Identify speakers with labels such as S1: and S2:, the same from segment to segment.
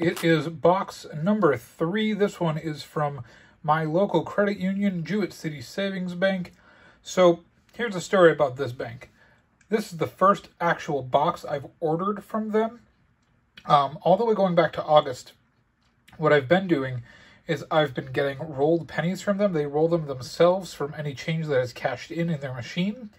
S1: right, it is box number 3. This one is from my local credit union, Jewett City Savings Bank. So here's a story about this bank. This is the first actual box I've ordered from them. All the way going back to August, what I've been doing is I've been getting rolled pennies from them. They roll them themselves from any change that is cashed in their machine.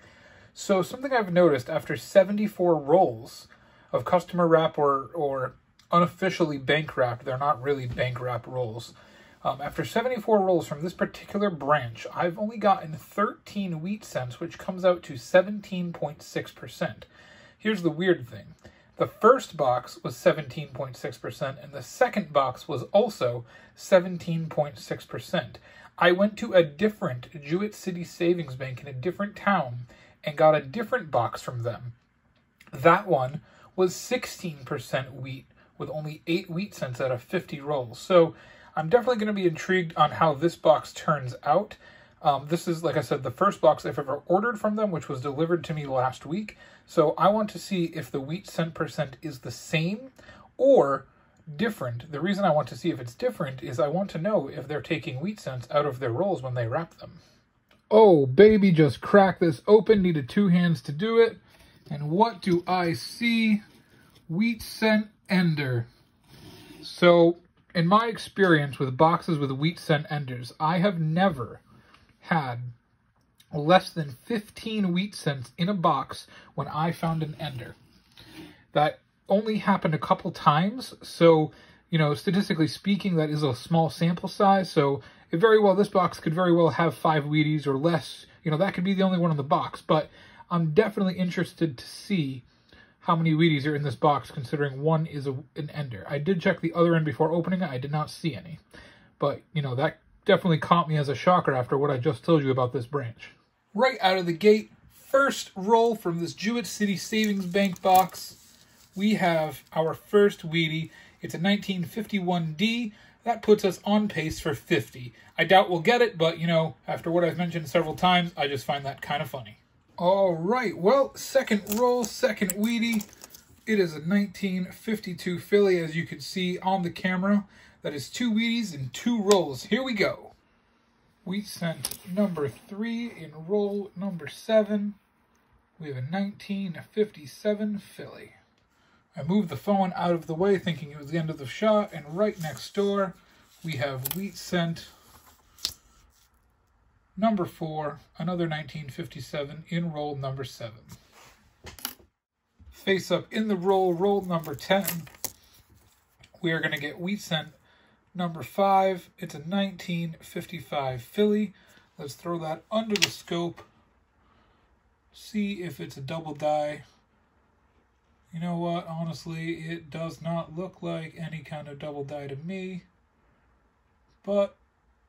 S1: So something I've noticed after 74 rolls of customer wrap or unofficially bank wrapped, they're not really bank wrap rolls. After 74 rolls from this particular branch, I've only gotten 13 wheat cents, which comes out to 17.6%. Here's the weird thing. The first box was 17.6%, and the second box was also 17.6%. I went to a different Jewett City Savings Bank in a different town and got a different box from them. That one was 16% wheat, with only 8 wheat cents out of 50 rolls. So I'm definitely going to be intrigued on how this box turns out. This is, like I said, the first box I've ever ordered from them, which was delivered to me last week. So I want to see if the wheat cent percent is the same or different. The reason I want to see if it's different is I want to know if they're taking wheat cents out of their rolls when they wrap them. Oh, baby, just crack this open. Needed 2 hands to do it. And what do I see? Wheat cent ender. So, in my experience with boxes with wheat cent enders, I have never had less than 15 wheat cents in a box when I found an ender. That only happened a couple times, so, you know, statistically speaking, that is a small sample size, so this box could very well have 5 Wheaties or less. You know, that could be the only one in the box, but I'm definitely interested to see how many Wheaties are in this box, considering one is an ender. I did check the other end before opening it. I did not see any. But, you know, that definitely caught me as a shocker after what I just told you about this branch. Right out of the gate, first roll from this Jewett City Savings Bank box, we have our first Wheatie. It's a 1951D. That puts us on pace for 50. I doubt we'll get it, but, you know, after what I've mentioned several times, I just find that kind of funny. All right, well, second roll, second Wheatie. It is a 1952 Philly, as you can see on the camera. That is 2 Wheaties and 2 rolls. Here we go. Wheat cent number 3 in roll number 7. We have a 1957 Philly. I moved the phone out of the way thinking it was the end of the shot, and right next door we have wheat cent number 4, another 1957 in roll number 7. Face up in the roll number 10, we are going to get wheat cent number 5. It's a 1955 Philly. Let's throw that under the scope. See if it's a double die. You know what? Honestly, it does not look like any kind of double die to me. But,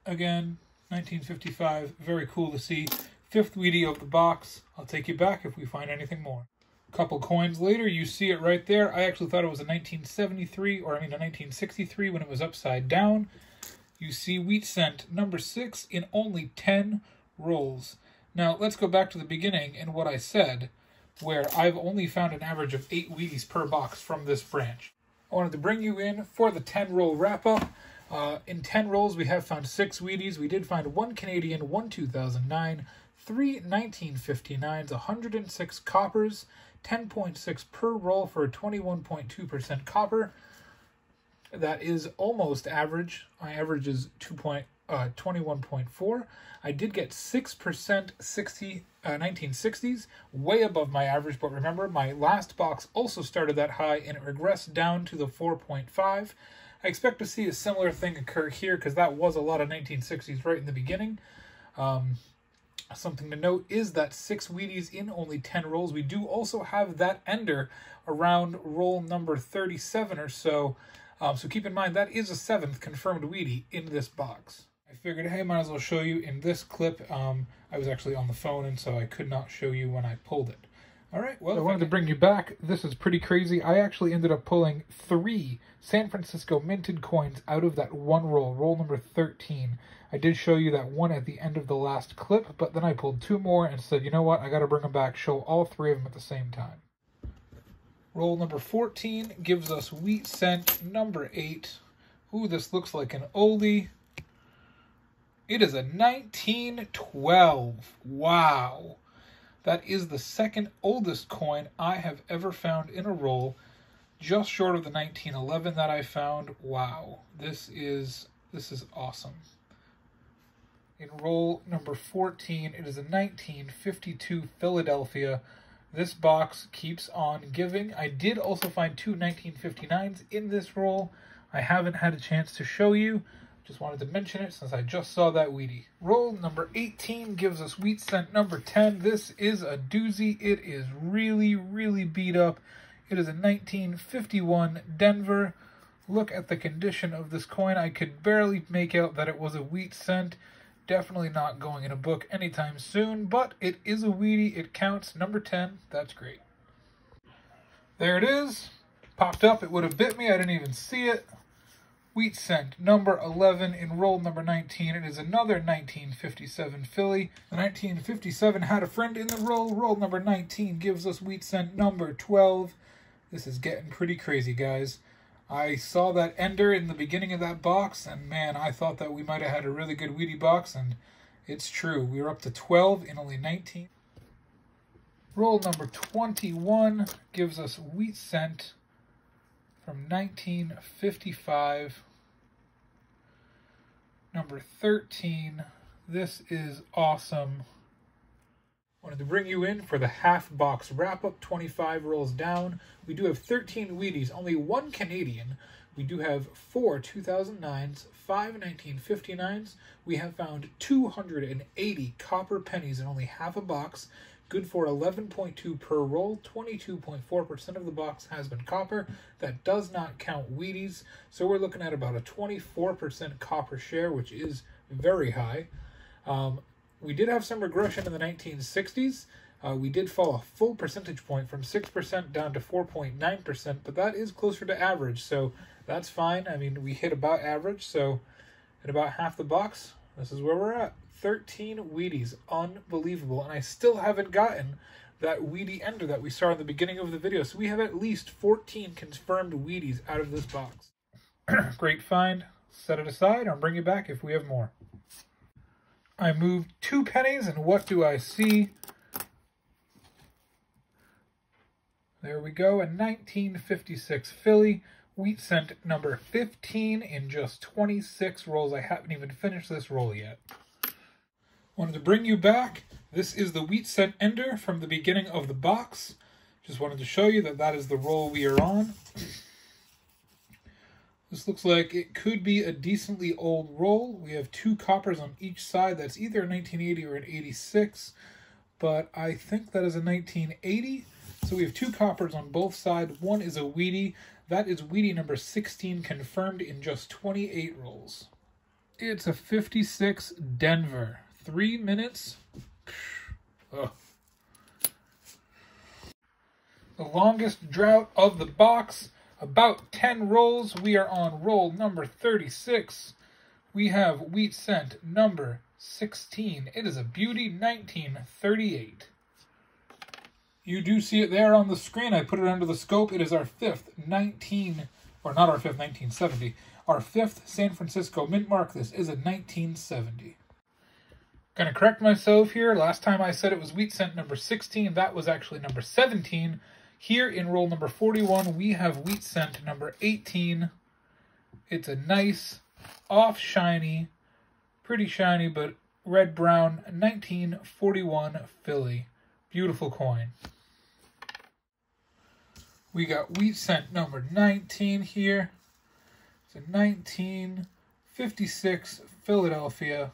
S1: again, 1955, very cool to see. 5th Wheatie of the box. I'll take you back if we find anything more. A couple coins later, you see it right there. I actually thought it was a 1973, or I mean a 1963 when it was upside down. You see wheat cent number 6 in only 10 rolls. Now, let's go back to the beginning and what I said, where I've only found an average of 8 Wheaties per box from this branch. I wanted to bring you in for the 10-roll wrap-up. In 10 rolls, we have found 6 Wheaties. We did find 1 Canadian, 1 2009, 3 1959s, 106 coppers, 10.6 per roll for a 21.2% copper. That is almost average. My average is 21.4. I did get 6% 1960s, way above my average, but remember, my last box also started that high and it regressed down to the 4.5. I expect to see a similar thing occur here because that was a lot of 1960s right in the beginning. Something to note is that 6 Wheaties in only 10 rolls. We do also have that ender around roll number 37 or so. So keep in mind that is a 7th confirmed Wheatie in this box. I figured, hey, might as well show you in this clip. I was actually on the phone, and so I could not show you when I pulled it. All right, well, I wanted to bring you back. This is pretty crazy. I actually ended up pulling 3 San Francisco minted coins out of that one roll, roll number 13. I did show you that one at the end of the last clip, but then I pulled 2 more and said, you know what, I got to bring them back, show all 3 of them at the same time. Roll number 14 gives us wheat cent number 8. Ooh, this looks like an oldie. It is a 1912. Wow. That is the second oldest coin I have ever found in a roll, just short of the 1911 that I found. Wow. This is awesome. In roll number 14, it is a 1952 Philadelphia. This box keeps on giving. I did also find two 1959s in this roll. I haven't had a chance to show you. Just wanted to mention it since I just saw that Wheatie. Roll number 18 gives us wheat cent number 10. This is a doozy. It is really, really beat up. It is a 1951 Denver. Look at the condition of this coin. I could barely make out that it was a wheat cent. Definitely not going in a book anytime soon, but it is a Wheatie. It counts. Number 10. That's great. There it is. Popped up. It would have bit me. I didn't even see it. Wheat cent number 11 in roll number 19. It is another 1957 Philly. The 1957 had a friend in the roll. Roll number 19 gives us wheat cent number 12. This is getting pretty crazy, guys. I saw that ender in the beginning of that box, and man, I thought that we might have had a really good Wheatie box, and it's true. We were up to 12 in only 19. Roll number 21 gives us wheat cent from 1955. Number 13. This is awesome. Wanted to bring you in for the half box wrap up, 25 rolls down. We do have 13 Wheaties, only one Canadian. We do have 4 2009s, 5 1959s. We have found 280 copper pennies in only half a box. Good for 11.2 per roll. 22.4% of the box has been copper. That does not count Wheaties. So we're looking at about a 24% copper share, which is very high. We did have some regression in the 1960s. We did fall a full percentage point from 6% down to 4.9%, but that is closer to average, so that's fine. I mean, we hit about average, so at about half the box, this is where we're at. 13 Wheaties. Unbelievable. And I still haven't gotten that Wheatie ender that we saw in the beginning of the video. So we have at least 14 confirmed Wheaties out of this box. Great find. Set it aside. I'll bring it back if we have more. I moved 2 pennies, and what do I see? There we go. A 1956 Philly. Wheat cent number 15 in just 26 rolls. I haven't even finished this roll yet. Wanted to bring you back. This is the wheat cent ender from the beginning of the box. Just wanted to show you that that is the roll we are on. This looks like it could be a decently old roll. We have 2 coppers on each side. That's either a 1980 or an 86, but I think that is a 1980. So we have 2 coppers on both sides. One is a Wheatie. That is Wheatie number 16, confirmed in just 28 rolls. It's a 56 Denver. 3 minutes. Ugh. The longest drought of the box. About 10 rolls. We are on roll number 36. We have wheat cent number 16. It is a beauty, 1938. You do see it there on the screen. I put it under the scope. It is our 5th 1970. Our 5th San Francisco mint mark. This is a 1970. Gonna correct myself here. Last time I said it was wheat cent number 16. That was actually number 17. Here in roll number 41, we have wheat cent number 18. It's a nice, off shiny, pretty shiny, but red-brown 1941 Philly. Beautiful coin. We got wheat cent number 19 here. It's a 1956 Philadelphia.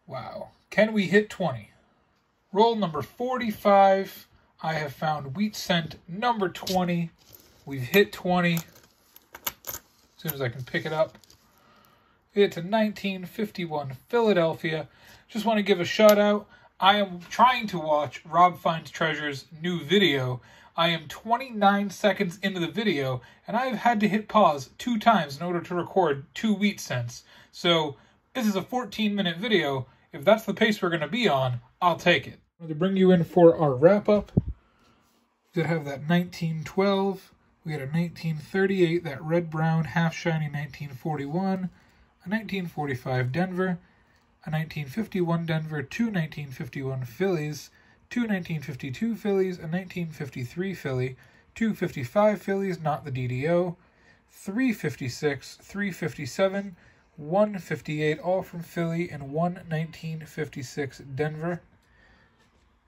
S1: Wow. Can we hit 20? Roll number 45. I have found wheat cent number 20. We've hit 20. As soon as I can pick it up. It's a 1951 Philadelphia. Just want to give a shout out. I am trying to watch Rob Finds Treasure's new video. I am 29 seconds into the video, and I have had to hit pause 2 times in order to record 2 wheat cents. So this is a 14-minute video. If that's the pace we're going to be on, I'll take it. I'm going to bring you in for our wrap-up. Did have that 1912. We had a 1938, that red-brown, half-shiny 1941, a 1945 Denver, a 1951 Denver, two 1951 Phillies, two 1952 Phillies, a 1953 Philly, two 55 Phillies, not the DDO, 356, 357, 158, all from Philly, and one 1956 Denver.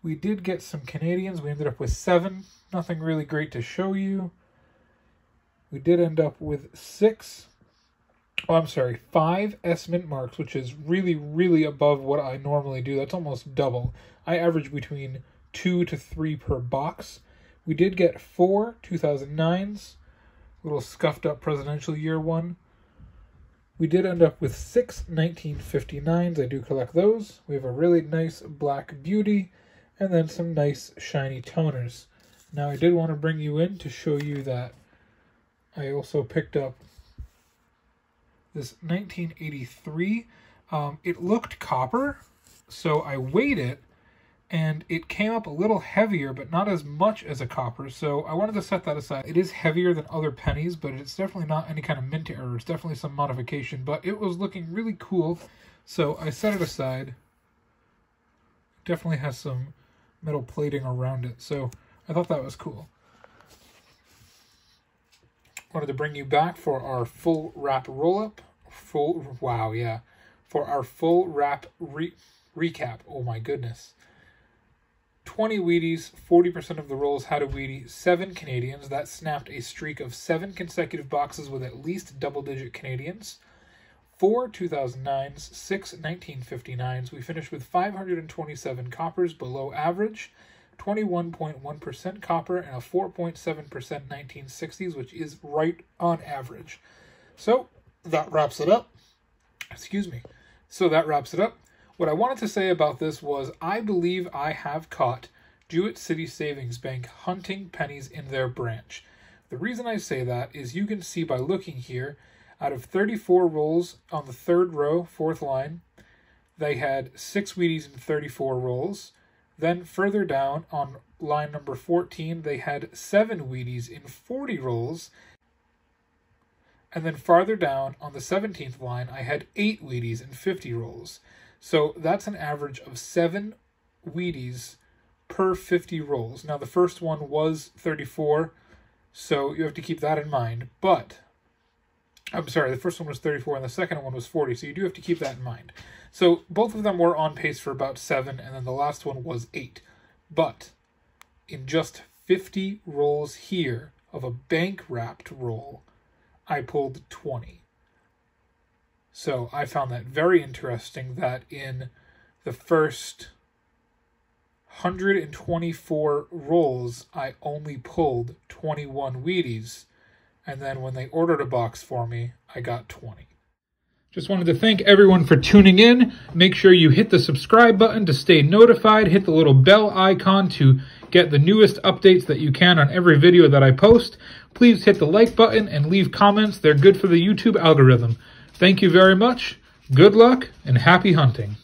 S1: We did get some Canadians. We ended up with 7. Nothing really great to show you. We did end up with 5 S Mint marks, which is really, really above what I normally do. That's almost double. I average between 2 to 3 per box. We did get 4 2009s, little scuffed up presidential year one. We did end up with 6 1959s. I do collect those. We have a really nice Black Beauty, and then some nice shiny toners. Now I did want to bring you in to show you that I also picked up this 1983. It looked copper, so I weighed it, and it came up a little heavier, but not as much as a copper, so I wanted to set that aside. It is heavier than other pennies, but it's definitely not any kind of mint error. It's definitely some modification, but it was looking really cool, so I set it aside. Definitely has some metal plating around it, so I thought that was cool. Wanted to bring you back for our full wrap roll-up. For our full wrap recap. Oh my goodness. 20 Wheaties, 40% of the rolls had a Wheatie, 7 Canadians. That snapped a streak of 7 consecutive boxes with at least double-digit Canadians. 4 2009s, 6 1959s. We finished with 527 coppers below average, 21.1% copper, and a 4.7% 1960s, which is right on average. So that wraps it up. What I wanted to say about this was I believe I have caught Jewett City Savings Bank hunting pennies in their branch. The reason I say that is you can see by looking here, out of 34 rolls on the 3rd row, 4th line, they had 6 Wheaties in 34 rolls. Then further down on line number 14, they had 7 Wheaties in 40 rolls. And then farther down on the 17th line, I had 8 Wheaties in 50 rolls. So that's an average of 7 Wheaties per 50 rolls. Now the first one was 34, so you have to keep that in mind. But, I'm sorry, the first one was 34 and the second one was 40, so you do have to keep that in mind. So both of them were on pace for about 7, and then the last one was 8. But in just 50 rolls here of a bank-wrapped roll, I pulled 20. So I found that very interesting that in the first 124 rolls, I only pulled 21 Wheaties, and then when they ordered a box for me, I got 20. Just wanted to thank everyone for tuning in. Make sure you hit the subscribe button to stay notified. Hit the little bell icon to get the newest updates that you can on every video that I post. Please hit the like button and leave comments. They're good for the YouTube algorithm. Thank you very much. Good luck and happy hunting.